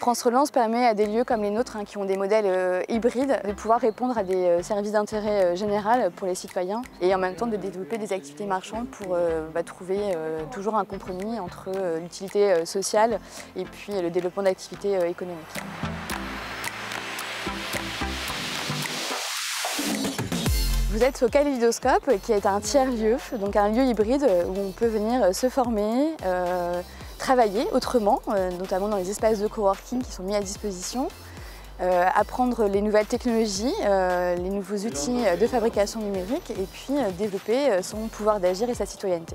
France Relance permet à des lieux comme les nôtres, qui ont des modèles hybrides, de pouvoir répondre à des services d'intérêt général pour les citoyens et en même temps de développer des activités marchandes pour trouver toujours un compromis entre l'utilité sociale et puis le développement d'activités économiques. Vous êtes au Kaléidoscope, qui est un tiers-lieu, donc un lieu hybride où on peut venir se former, travailler autrement, notamment dans les espaces de coworking qui sont mis à disposition, apprendre les nouvelles technologies, les nouveaux outils de fabrication numérique et puis développer son pouvoir d'agir et sa citoyenneté.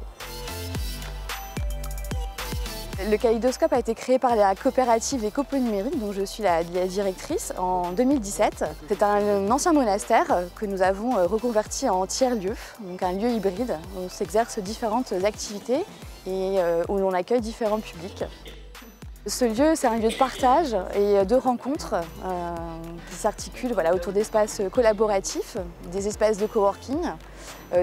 Le Kaléidoscope a été créé par la coopérative Les Copeaux Numériques, dont je suis la directrice, en 2017. C'est un ancien monastère que nous avons reconverti en tiers-lieu, donc un lieu hybride où s'exercent différentes activités et où l'on accueille différents publics. Ce lieu, c'est un lieu de partage et de rencontres qui s'articule autour d'espaces collaboratifs, des espaces de coworking,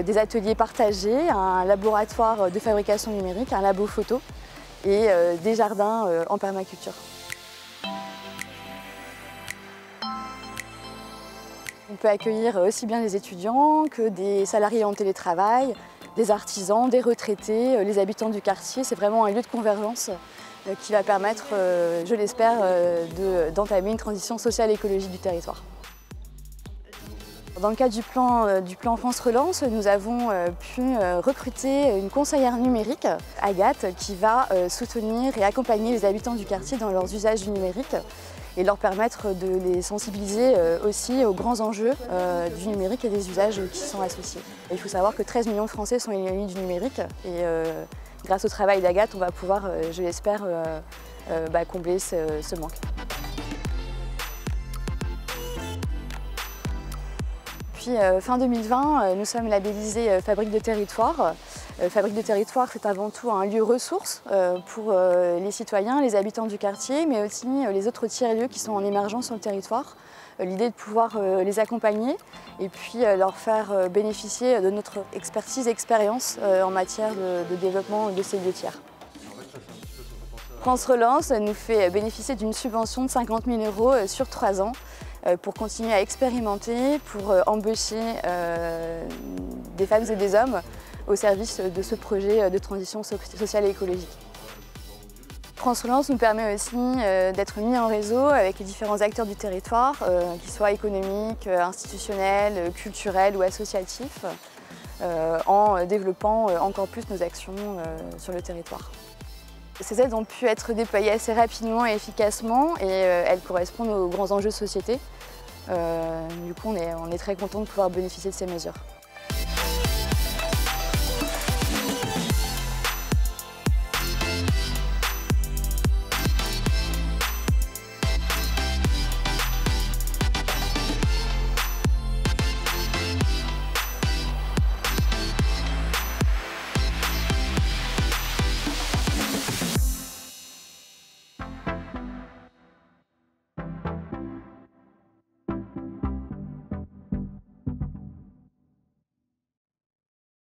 des ateliers partagés, un laboratoire de fabrication numérique, un labo photo et des jardins en permaculture. On peut accueillir aussi bien des étudiants que des salariés en télétravail, des artisans, des retraités, les habitants du quartier. C'est vraiment un lieu de convergence qui va permettre, je l'espère, d'entamer une transition sociale et écologique du territoire. Dans le cadre du plan France Relance, nous avons pu recruter une conseillère numérique, Agathe, qui va soutenir et accompagner les habitants du quartier dans leurs usages du numérique et leur permettre de les sensibiliser aussi aux grands enjeux du numérique et des usages qui sont associés. Il faut savoir que 13 millions de Français sont éloignés du numérique et grâce au travail d'Agathe, on va pouvoir, je l'espère, combler ce manque. Puis fin 2020, nous sommes labellisés Fabrique de Territoire. Fabrique de Territoire, c'est avant tout un lieu ressource pour les citoyens, les habitants du quartier, mais aussi les autres tiers-lieux qui sont en émergence sur le territoire. L'idée est de pouvoir les accompagner et puis leur faire bénéficier de notre expertise et expérience en matière de développement de ces lieux tiers. France Relance nous fait bénéficier d'une subvention de 50 000 € sur 3 ans pour continuer à expérimenter, pour embaucher des femmes et des hommes au service de ce projet de transition sociale et écologique. France Relance nous permet aussi d'être mis en réseau avec les différents acteurs du territoire, qu'ils soient économiques, institutionnels, culturels ou associatifs, en développant encore plus nos actions sur le territoire. Ces aides ont pu être déployées assez rapidement et efficacement et elles correspondent aux grands enjeux de société. Du coup, on est très content de pouvoir bénéficier de ces mesures.